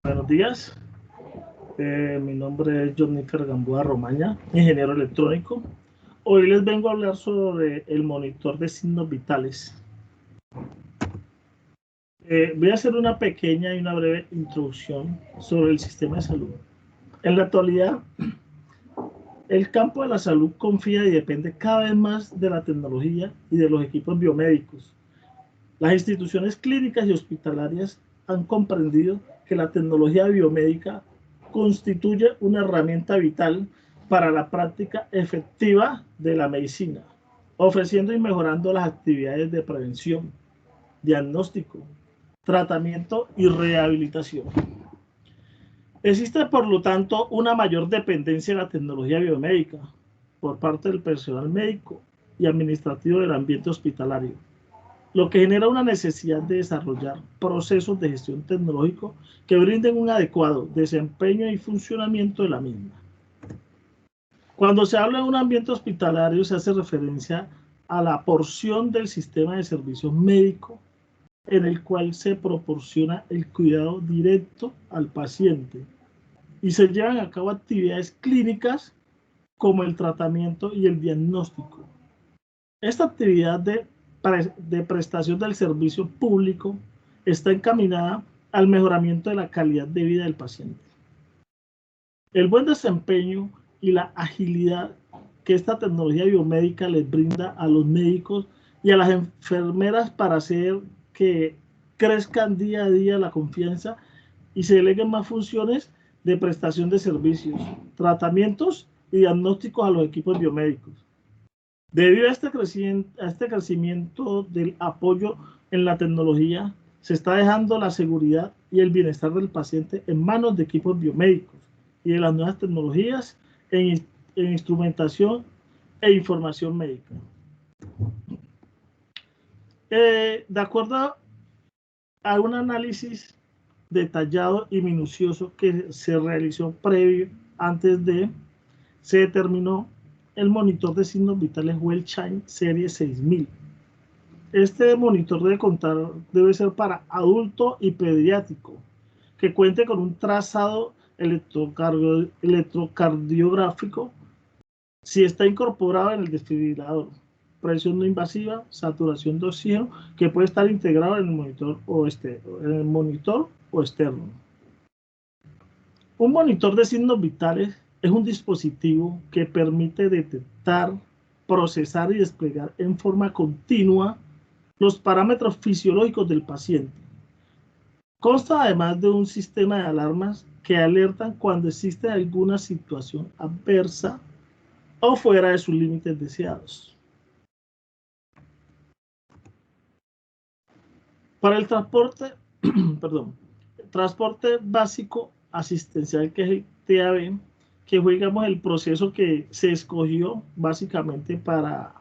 Buenos días, mi nombre es Johnnyfer Gamboa Romaña, ingeniero electrónico. Hoy les vengo a hablar sobre el monitor de signos vitales. Voy a hacer una pequeña y una breve introducción sobre el sistema de salud. En la actualidad, el campo de la salud confía y depende cada vez más de la tecnología y de los equipos biomédicos. Las instituciones clínicas y hospitalarias han comprendido que la tecnología biomédica constituye una herramienta vital para la práctica efectiva de la medicina, ofreciendo y mejorando las actividades de prevención, diagnóstico, tratamiento y rehabilitación. Existe, por lo tanto, una mayor dependencia de la tecnología biomédica por parte del personal médico y administrativo del ambiente hospitalario, lo que genera una necesidad de desarrollar procesos de gestión tecnológico que brinden un adecuado desempeño y funcionamiento de la misma. Cuando se habla de un ambiente hospitalario, se hace referencia a la porción del sistema de servicios médicos en el cual se proporciona el cuidado directo al paciente y se llevan a cabo actividades clínicas como el tratamiento y el diagnóstico. Esta actividad de prestación del servicio público está encaminada al mejoramiento de la calidad de vida del paciente. El buen desempeño y la agilidad que esta tecnología biomédica les brinda a los médicos y a las enfermeras para hacer que crezcan día a día la confianza y se deleguen más funciones de prestación de servicios, tratamientos y diagnósticos a los equipos biomédicos. Debido a este crecimiento del apoyo en la tecnología, se está dejando la seguridad y el bienestar del paciente en manos de equipos biomédicos y de las nuevas tecnologías en instrumentación e información médica. De acuerdo a un análisis detallado y minucioso que se realizó se determinó el monitor de signos vitales Wellchild Serie 6000. Este monitor debe ser para adulto y pediátrico, que cuente con un trazado electrocardiográfico si está incorporado en el desfibrilador, presión no invasiva, saturación de oxígeno, que puede estar integrado en el monitor o externo. Un monitor de signos vitales es un dispositivo que permite detectar, procesar y desplegar en forma continua los parámetros fisiológicos del paciente. Consta además de un sistema de alarmas que alertan cuando existe alguna situación adversa o fuera de sus límites deseados. Para el transporte básico asistencial, que es el TAB, que fue, digamos, el proceso que se escogió básicamente para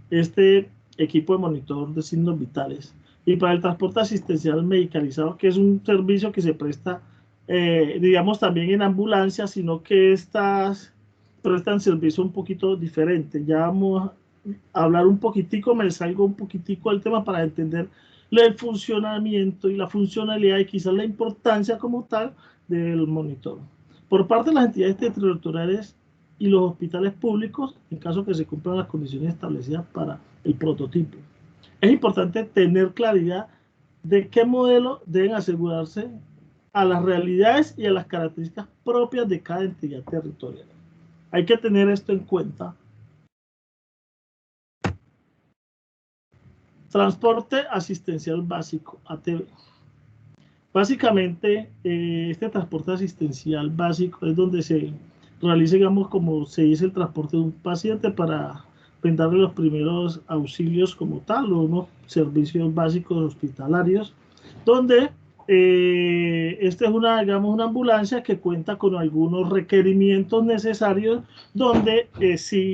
este equipo de monitor de signos vitales, y para el transporte asistencial medicalizado, que es un servicio que se presta, digamos, también en ambulancia, sino que estas prestan servicio un poquito diferente. Ya vamos a hablar un poquitico, me salgo un poquitico del tema para entender el funcionamiento y la funcionalidad y quizás la importancia como tal del monitor. Por parte de las entidades territoriales y los hospitales públicos, en caso que se cumplan las condiciones establecidas para el prototipo. Es importante tener claridad de qué modelo deben asegurarse a las realidades y a las características propias de cada entidad territorial. Hay que tener esto en cuenta. Transporte asistencial básico, ATB. Básicamente, este transporte asistencial básico es donde se realiza, digamos, como se dice, el transporte de un paciente para brindarle los primeros auxilios como tal, o unos servicios básicos hospitalarios, donde esta es digamos, una ambulancia que cuenta con algunos requerimientos necesarios, donde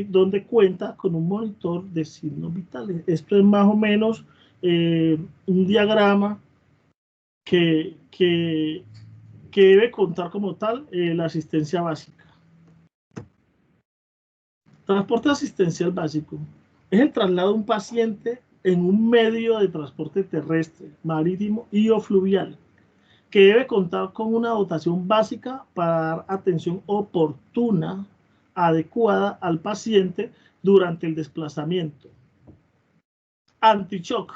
donde cuenta con un monitor de signos vitales. Esto es más o menos un diagrama que debe contar como tal la asistencia básica. Transporte asistencial básico es el traslado de un paciente en un medio de transporte terrestre, marítimo y o fluvial, que debe contar con una dotación básica para dar atención oportuna, adecuada al paciente durante el desplazamiento. Anti-shock.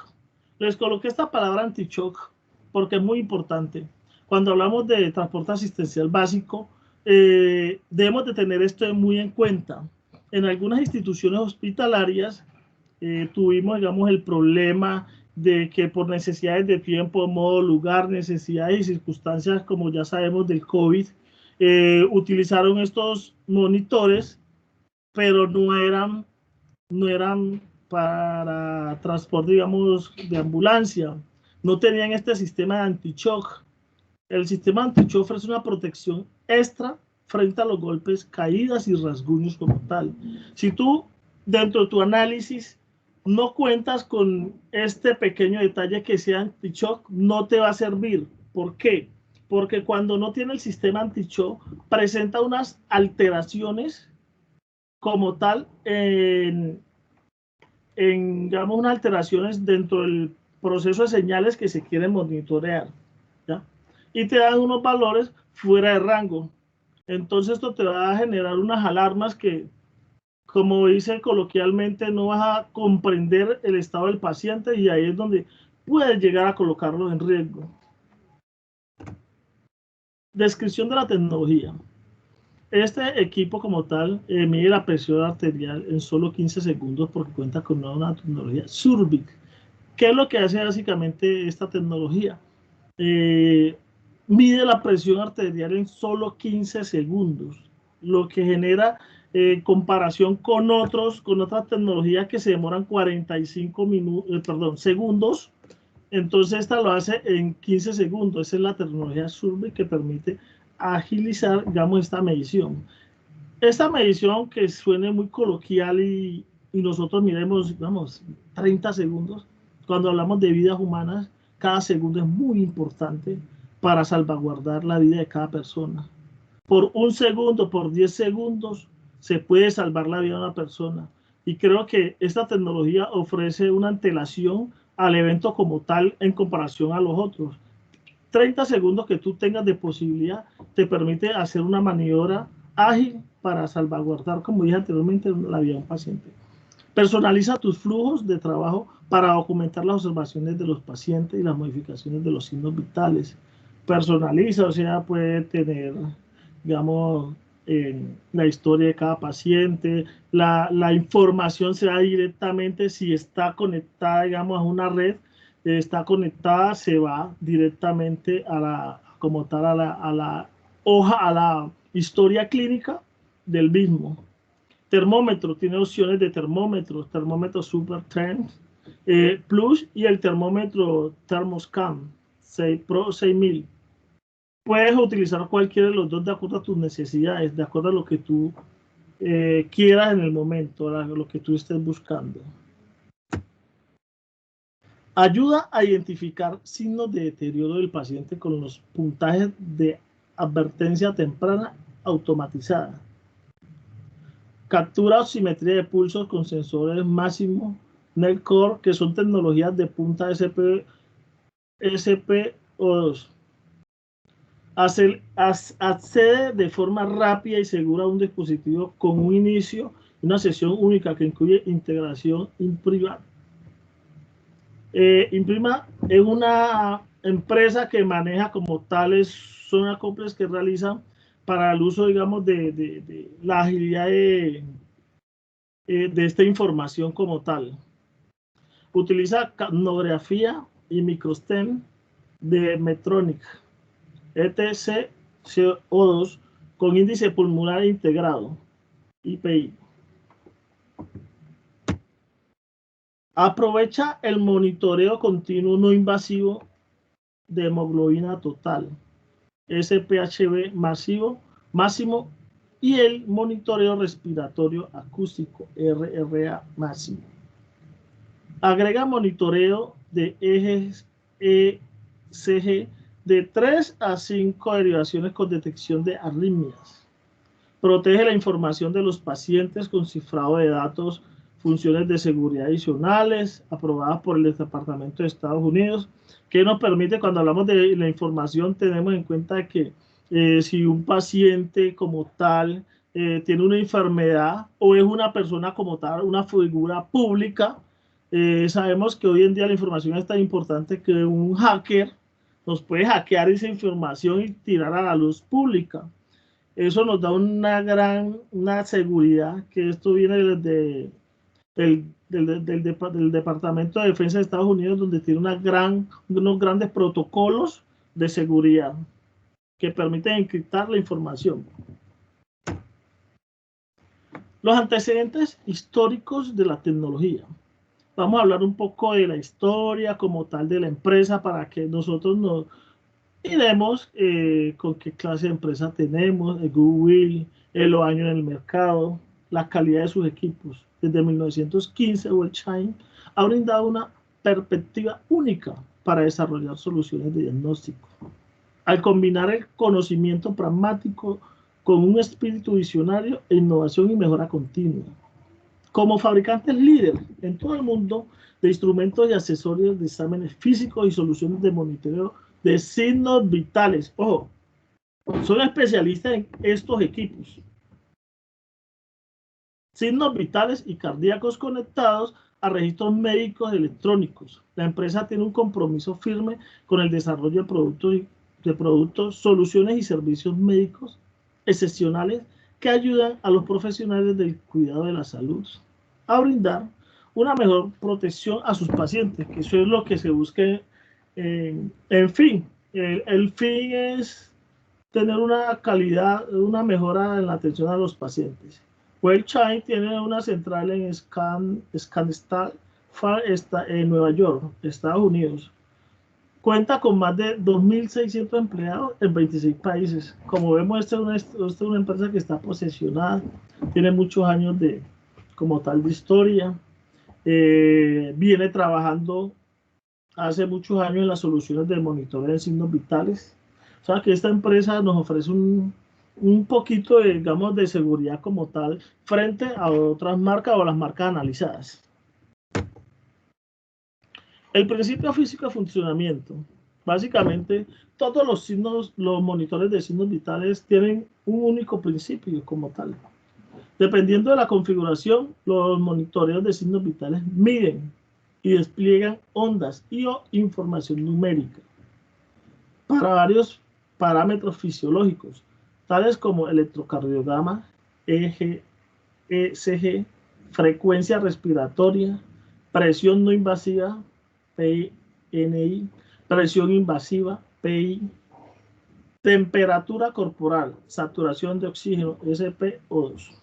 Les coloqué esta palabra anti-shock porque es muy importante. Cuando hablamos de transporte asistencial básico, debemos de tener esto muy en cuenta. En algunas instituciones hospitalarias tuvimos, digamos, el problema de que por necesidades de tiempo, modo, lugar, necesidades y circunstancias, como ya sabemos del COVID, utilizaron estos monitores, pero no eran para transporte, digamos, de ambulancia. No tenían este sistema de anti-shock. El sistema anti-shock ofrece una protección extra frente a los golpes, caídas y rasguños como tal. Si tú, dentro de tu análisis, no cuentas con este pequeño detalle que sea anti-shock, no te va a servir. ¿Por qué? Porque cuando no tiene el sistema anti-shock, presenta unas alteraciones como tal digamos, unas alteraciones dentro del proceso de señales que se quieren monitorear, ¿ya? Y te dan unos valores fuera de rango. Entonces esto te va a generar unas alarmas que, como dice coloquialmente, no vas a comprender el estado del paciente y ahí es donde puedes llegar a colocarlo en riesgo. Descripción de la tecnología. Este equipo como tal mide la presión arterial en solo 15 segundos porque cuenta con una tecnología Surbic. ¿Qué es lo que hace básicamente esta tecnología? Mide la presión arterial en solo 15 segundos, lo que genera comparación con otras tecnologías que se demoran 45 segundos. Entonces esta lo hace en 15 segundos. Esa es la tecnología Surbic que permite agilizar, digamos, esta medición. Esta medición que suene muy coloquial y nosotros miremos, vamos, 30 segundos, cuando hablamos de vidas humanas, cada segundo es muy importante para salvaguardar la vida de cada persona. Por 1 segundo, por 10 segundos, se puede salvar la vida de una persona. Y creo que esta tecnología ofrece una antelación al evento como tal en comparación a los otros. 30 segundos que tú tengas de posibilidad te permite hacer una maniobra ágil para salvaguardar, como dije anteriormente, la vida de un paciente. Personaliza tus flujos de trabajo para documentar las observaciones de los pacientes y las modificaciones de los signos vitales. Personaliza, o sea, puede tener, digamos, la historia de cada paciente, la información se da directamente si está conectada, digamos, a una red, está conectada, se va directamente a la, como tal, a la hoja, a la historia clínica del mismo. Termómetro, tiene opciones de termómetro Super Trend Plus y el termómetro Thermoscan Pro 6000. Puedes utilizar cualquiera de los dos de acuerdo a tus necesidades, de acuerdo a lo que tú quieras en el momento, a lo que tú estés buscando. Ayuda a identificar signos de deterioro del paciente con los puntajes de advertencia temprana automatizada. Captura oximetría de pulsos con sensores máximo NetCore, que son tecnologías de punta SPO2. Accede de forma rápida y segura a un dispositivo con un inicio y una sesión única que incluye integración Imprima. Imprima es una empresa que maneja como tales zonas complejas que realizan para el uso, digamos, de la agilidad de esta información como tal. Utiliza capnografía y microstem de Medtronic, ETCO2 con índice pulmonar integrado, IPI. Aprovecha el monitoreo continuo no invasivo de hemoglobina total, SpHb máximo y el monitoreo respiratorio acústico, RRA máximo. Agrega monitoreo de ejes ECG de 3 a 5 derivaciones con detección de arritmias. Protege la información de los pacientes con cifrado de datos funciones de seguridad adicionales aprobadas por el Departamento de Estados Unidos, que nos permite, cuando hablamos de la información, tenemos en cuenta que si un paciente como tal tiene una enfermedad o es una persona como tal, una figura pública, sabemos que hoy en día la información es tan importante que un hacker nos puede hackear esa información y tirar a la luz pública. Eso nos da una seguridad, que esto viene del Departamento de Defensa de Estados Unidos, donde tiene unos grandes protocolos de seguridad que permiten encriptar la información. Los antecedentes históricos de la tecnología. Vamos a hablar un poco de la historia como tal de la empresa para que nosotros nos miremos con qué clase de empresa tenemos, Google, los años en el mercado, la calidad de sus equipos. Desde 1915, WellChime ha brindado una perspectiva única para desarrollar soluciones de diagnóstico. Al combinar el conocimiento pragmático con un espíritu visionario e innovación y mejora continua. Como fabricantes líderes en todo el mundo de instrumentos y accesorios de exámenes físicos y soluciones de monitoreo de signos vitales. Ojo, son especialistas en estos equipos. Signos vitales y cardíacos conectados a registros médicos electrónicos. La empresa tiene un compromiso firme con el desarrollo de productos, soluciones y servicios médicos excepcionales que ayudan a los profesionales del cuidado de la salud a brindar una mejor protección a sus pacientes, que eso es lo que se busca. En fin, el fin es tener una calidad, una mejora en la atención a los pacientes. WellChime tiene una central en Scansdale en Nueva York, Estados Unidos. Cuenta con más de 2.600 empleados en 26 países. Como vemos, esta es una empresa que está posicionada, tiene muchos años como tal de historia. Viene trabajando hace muchos años en las soluciones de monitoreo de signos vitales. O sea que esta empresa nos ofrece un poquito de, digamos, de seguridad como tal frente a otras marcas o las marcas analizadas. El principio físico de funcionamiento. Básicamente, todos los monitores de signos vitales tienen un único principio como tal. Dependiendo de la configuración, los monitoreos de signos vitales miden y despliegan ondas o información numérica para varios parámetros fisiológicos, tales como electrocardiograma, ECG, frecuencia respiratoria, presión no invasiva, PNI, presión invasiva, PI, temperatura corporal, saturación de oxígeno, SpO2.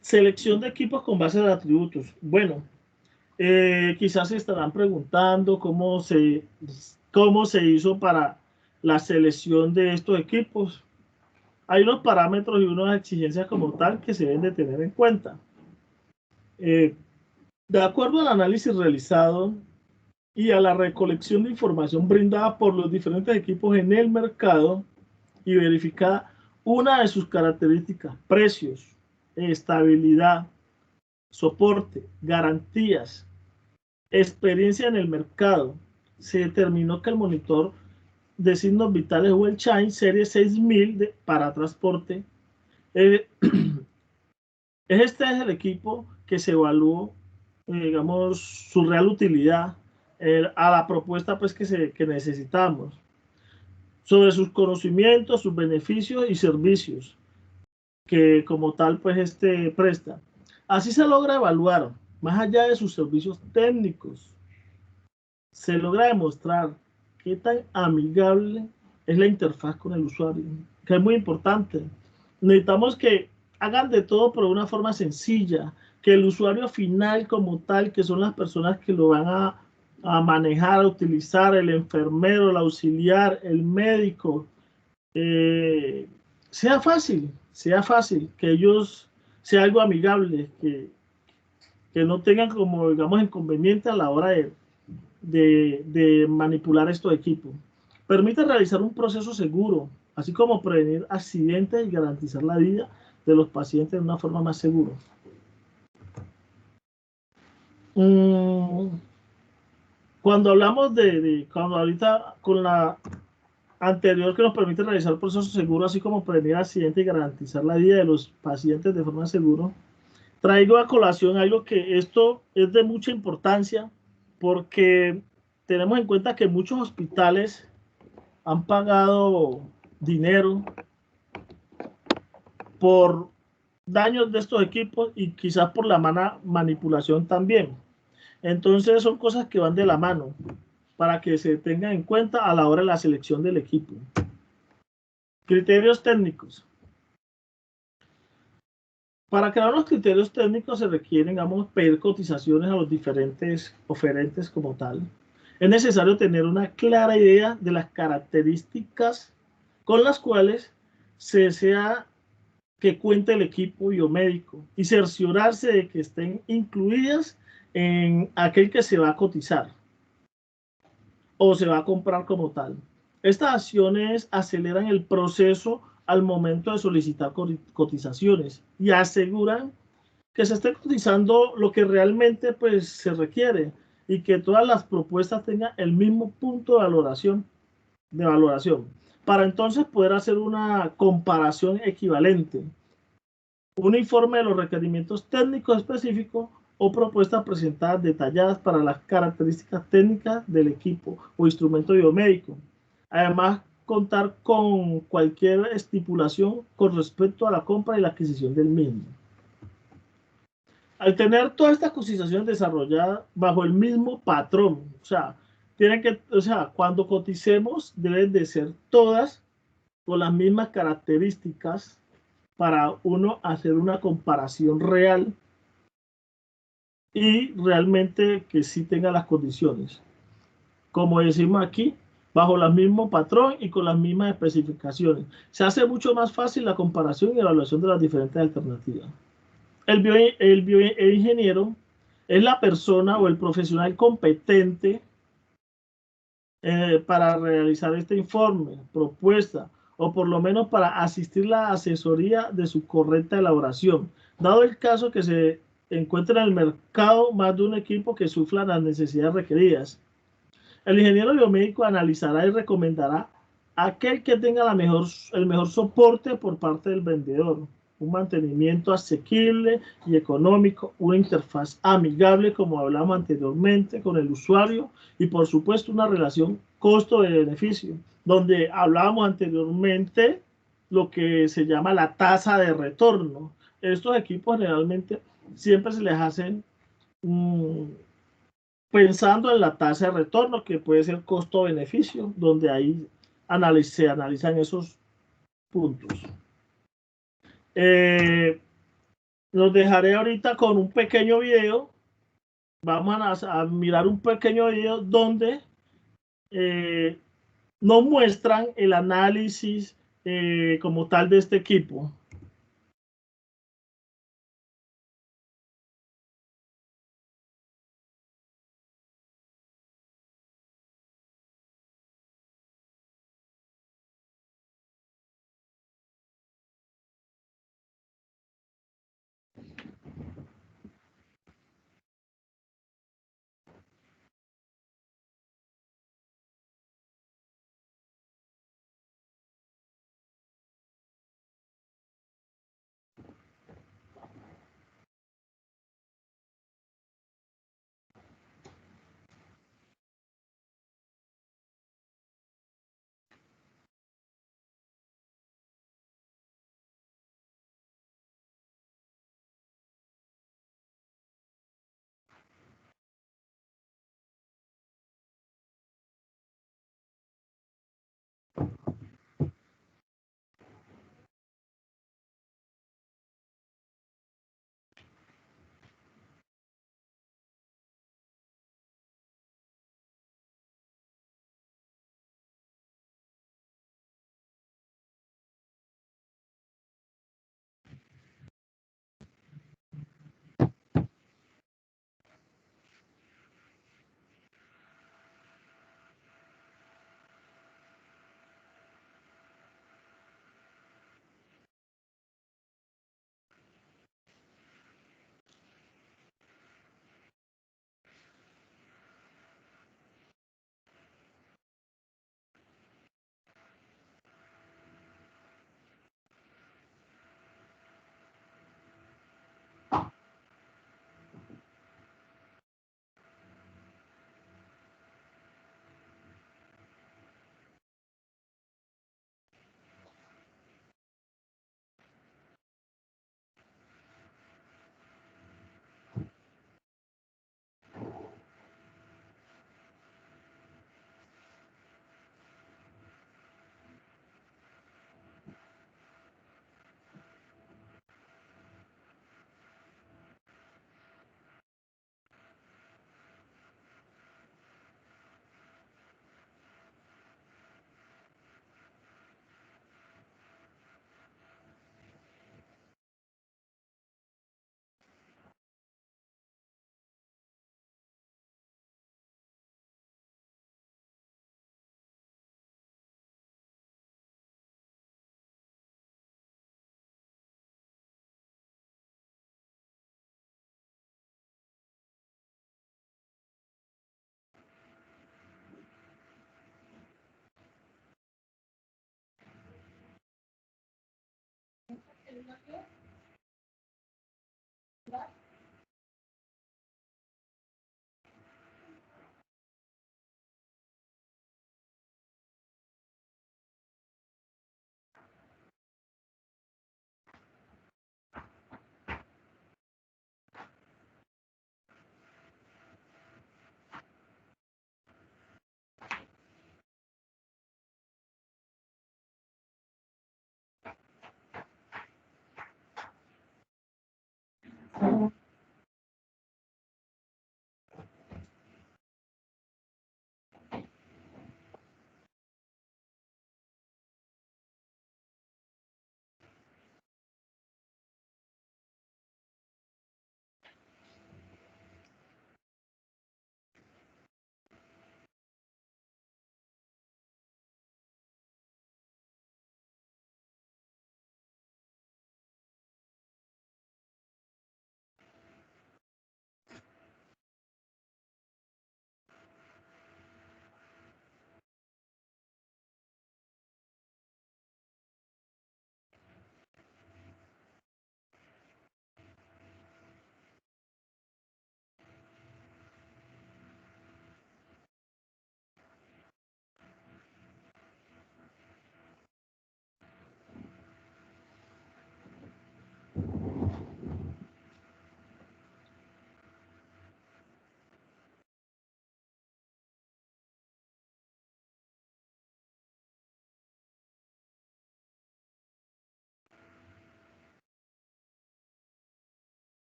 Selección de equipos con base de atributos. Bueno, quizás se estarán preguntando cómo se hizo para la selección de estos equipos. Hay unos parámetros y unas exigencias como tal que se deben de tener en cuenta. De acuerdo al análisis realizado y a la recolección de información brindada por los diferentes equipos en el mercado y verificada una de sus características, precios, estabilidad, soporte, garantías, experiencia en el mercado, se determinó que el monitor de signos vitales WellChime Serie 6000 para transporte este es el equipo que se evaluó, digamos, su real utilidad a la propuesta pues, que necesitamos, sobre sus conocimientos, sus beneficios y servicios que como tal pues presta. Así se logra evaluar, más allá de sus servicios técnicos, se logra demostrar qué tan amigable es la interfaz con el usuario, que es muy importante. Necesitamos que hagan de todo pero de una forma sencilla, que el usuario final como tal, que son las personas que lo van a manejar, a utilizar, el enfermero, el auxiliar, el médico, sea fácil, que ellos sea algo amigable, que no tengan como, digamos, inconveniente a la hora de manipular estos equipos. Permite realizar un proceso seguro, así como prevenir accidentes y garantizar la vida de los pacientes de una forma más segura. Cuando hablamos cuando ahorita con la anterior que nos permite realizar procesos seguros, así como prevenir accidentes y garantizar la vida de los pacientes de forma segura, traigo a colación algo que esto es de mucha importancia porque tenemos en cuenta que muchos hospitales han pagado dinero por daños de estos equipos y quizás por la mala manipulación también. Entonces son cosas que van de la mano para que se tengan en cuenta a la hora de la selección del equipo. Criterios técnicos. Para crear los criterios técnicos se requieren, digamos, pedir cotizaciones a los diferentes oferentes como tal. Es necesario tener una clara idea de las características con las cuales se desea que cuente el equipo biomédico y cerciorarse de que estén incluidas en aquel que se va a cotizar o se va a comprar como tal. Estas acciones aceleran el proceso al momento de solicitar cotizaciones y aseguran que se esté cotizando lo que realmente pues, se requiere y que todas las propuestas tengan el mismo punto de valoración, para entonces poder hacer una comparación equivalente, un informe de los requerimientos técnicos específicos o propuestas presentadas detalladas para las características técnicas del equipo o instrumento biomédico. Además, contar con cualquier estipulación con respecto a la compra y la adquisición del mismo. Al tener todas estas cotizaciones desarrolladas bajo el mismo patrón, cuando coticemos deben de ser todas con las mismas características para uno hacer una comparación real y realmente que sí tenga las condiciones. Como decimos aquí, bajo el mismo patrón y con las mismas especificaciones. Se hace mucho más fácil la comparación y evaluación de las diferentes alternativas. El bioingeniero es la persona o el profesional competente para realizar este informe, propuesta, o por lo menos para asistir la asesoría de su correcta elaboración, dado el caso que se encuentra en el mercado más de un equipo que sufra las necesidades requeridas. El ingeniero biomédico analizará y recomendará aquel que tenga el mejor soporte por parte del vendedor, un mantenimiento asequible y económico, una interfaz amigable, como hablamos anteriormente, con el usuario y, por supuesto, una relación costo-beneficio, donde hablábamos anteriormente lo que se llama la tasa de retorno. Estos equipos generalmente siempre se les hacen pensando en la tasa de retorno, que puede ser costo-beneficio, donde ahí se analizan esos puntos. Los dejaré ahorita con un pequeño video. Vamos a mirar un pequeño video donde nos muestran el análisis como tal de este equipo.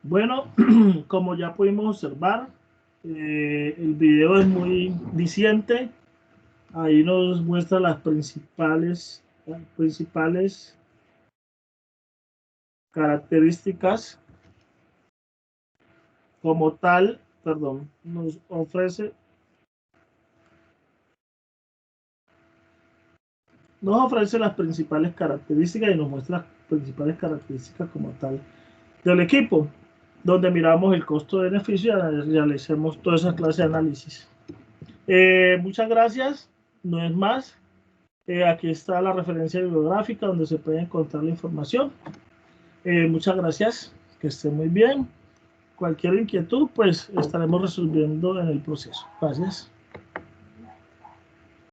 Bueno, como ya pudimos observar, el video es muy diciente. Ahí nos muestra las principales características como tal, perdón, nos ofrece las principales características y nos muestra las principales características como tal del equipo. donde miramos el costo-beneficio y realicemos toda esa clase de análisis. Muchas gracias, no es más. Aquí está la referencia bibliográfica donde se puede encontrar la información. Muchas gracias, que estén muy bien. Cualquier inquietud, pues estaremos resolviendo en el proceso. Gracias.